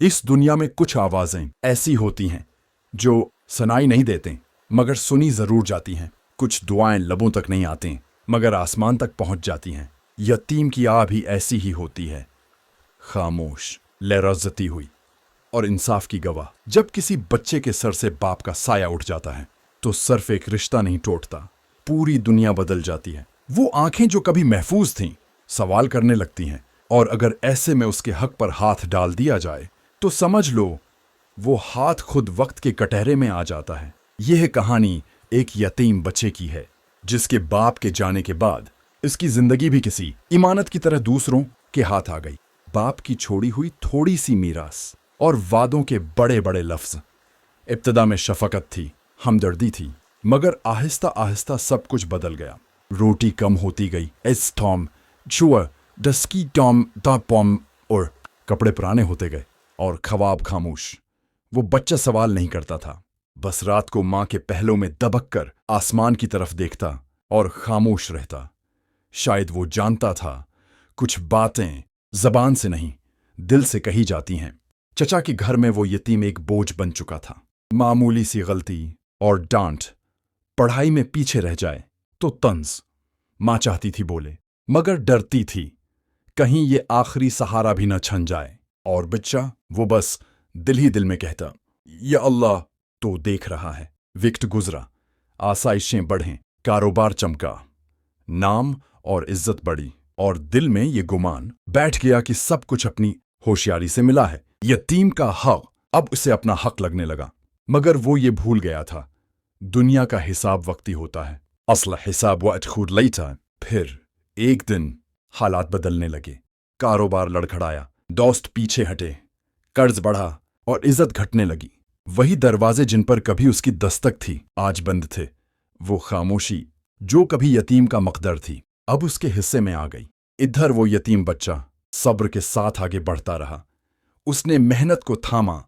اس دنیا میں کچھ آوازیں ایسی ہوتی ہیں جو سنائی نہیں دیتے مگر سنی ضرور جاتی ہیں۔ کچھ دعائیں لبوں تک نہیں آتی مگر آسمان تک پہنچ جاتی ہیں۔ یتیم کی آہ بھی ایسی ہی ہوتی ہے، خاموش، لرزتی ہوئی اور انصاف کی گواہ۔ جب کسی بچے کے سر سے باپ کا سایہ اٹھ جاتا ہے تو صرف ایک رشتہ نہیں ٹوٹتا، پوری دنیا بدل جاتی ہے۔ وہ آنکھیں جو کبھی محفوظ تھیں سوال کرنے لگتی ہیں، اور اگر ایسے میں اس کے حق پر ہاتھ ڈال دیا جائے تو سمجھ لو وہ ہاتھ خود وقت کے کٹہرے میں آ جاتا ہے۔ یہ کہانی ایک یتیم بچے کی ہے جس کے باپ کے جانے کے بعد اس کی زندگی بھی کسی امانت کی طرح دوسروں کے ہاتھ آ گئی۔ باپ کی چھوڑی ہوئی تھوڑی سی میراث اور وعدوں کے بڑے بڑے لفظ۔ ابتدا میں شفقت تھی، ہمدردی تھی، مگر آہستہ آہستہ سب کچھ بدل گیا۔ روٹی کم ہوتی گئی، ایس ٹام چھوئے ڈسکی ٹام دا پوم، اور کپڑے پرانے ہوتے گئے اور خواب خاموش۔ وہ بچہ سوال نہیں کرتا تھا، بس رات کو ماں کے پہلوں میں دبک کر آسمان کی طرف دیکھتا اور خاموش رہتا۔ شاید وہ جانتا تھا کچھ باتیں زبان سے نہیں دل سے کہی جاتی ہیں۔ چچا کے گھر میں وہ یتیم ایک بوجھ بن چکا تھا۔ معمولی سی غلطی اور ڈانٹ، پڑھائی میں پیچھے رہ جائے تو طنز۔ ماں چاہتی تھی بولے مگر ڈرتی تھی کہیں یہ آخری سہارا بھی نہ چھن جائے، اور بچہ وہ بس دل ہی دل میں کہتا یا اللہ تو دیکھ رہا ہے۔ وقت گزرا، آسائشیں بڑھیں، کاروبار چمکا، نام اور عزت بڑھی، اور دل میں یہ گمان بیٹھ گیا کہ سب کچھ اپنی ہوشیاری سے ملا ہے۔ یتیم کا حق اب اسے اپنا حق لگنے لگا، مگر وہ یہ بھول گیا تھا دنیا کا حساب وقتی ہوتا ہے، اصل حساب وقت خود لیتا۔ پھر ایک دن حالات بدلنے لگے، کاروبار لڑکھڑایا، دوست پیچھے ہٹے، قرض بڑھا اور عزت گھٹنے لگی۔ وہی دروازے جن پر کبھی اس کی دستک تھی آج بند تھے۔ وہ خاموشی جو کبھی یتیم کا مقدر تھی اب اس کے حصے میں آ گئی۔ ادھر وہ یتیم بچہ صبر کے ساتھ آگے بڑھتا رہا۔ اس نے محنت کو تھاما،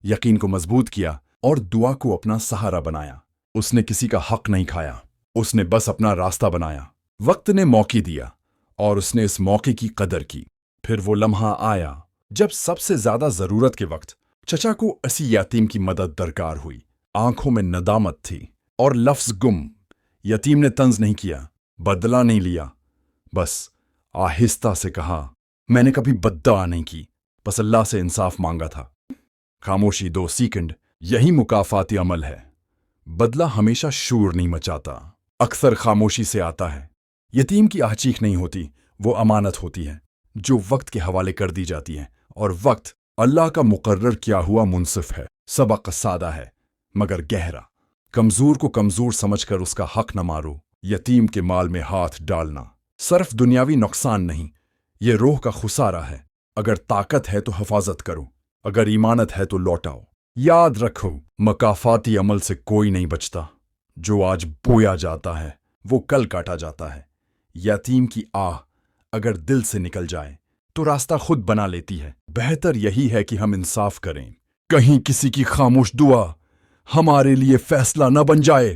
یقین کو مضبوط کیا اور دعا کو اپنا سہارا بنایا۔ اس نے کسی کا حق نہیں کھایا، اس نے بس اپنا راستہ بنایا۔ وقت نے موقع دیا اور اس نے اس موقع کی قدر کی۔ پھر وہ لمحہ آیا جب سب سے زیادہ ضرورت کے وقت چچا کو اسی یتیم کی مدد درکار ہوئی۔ آنکھوں میں ندامت تھی اور لفظ گم۔ یتیم نے طنز نہیں کیا، بدلہ نہیں لیا، بس آہستہ سے کہا میں نے کبھی بددعا نہیں کی، بس اللہ سے انصاف مانگا تھا۔ خاموشی 2 سیکنڈ، یہی مکافاتی عمل ہے۔ بدلہ ہمیشہ شور نہیں مچاتا، اکثر خاموشی سے آتا ہے۔ یتیم کی آہچیخ نہیں ہوتی، وہ امانت ہوتی ہے جو وقت کے حوالے کر دی جاتی ہے، اور وقت اللہ کا مقرر کیا ہوا منصف ہے۔ سبق سادہ ہے مگر گہرا۔ کمزور کو کمزور سمجھ کر اس کا حق نہ مارو۔ یتیم کے مال میں ہاتھ ڈالنا صرف دنیاوی نقصان نہیں، یہ روح کا خسارہ ہے۔ اگر طاقت ہے تو حفاظت کرو، اگر ایمانت ہے تو لوٹاؤ۔ یاد رکھو مکافاتی عمل سے کوئی نہیں بچتا، جو آج بویا جاتا ہے وہ کل کاٹا جاتا ہے۔ یتیم کی آہ اگر دل سے نکل جائے تو راستہ خود بنا لیتی ہے۔ بہتر یہی ہے کہ ہم انصاف کریں، کہیں کسی کی خاموش دعا ہمارے لیے فیصلہ نہ بن جائے۔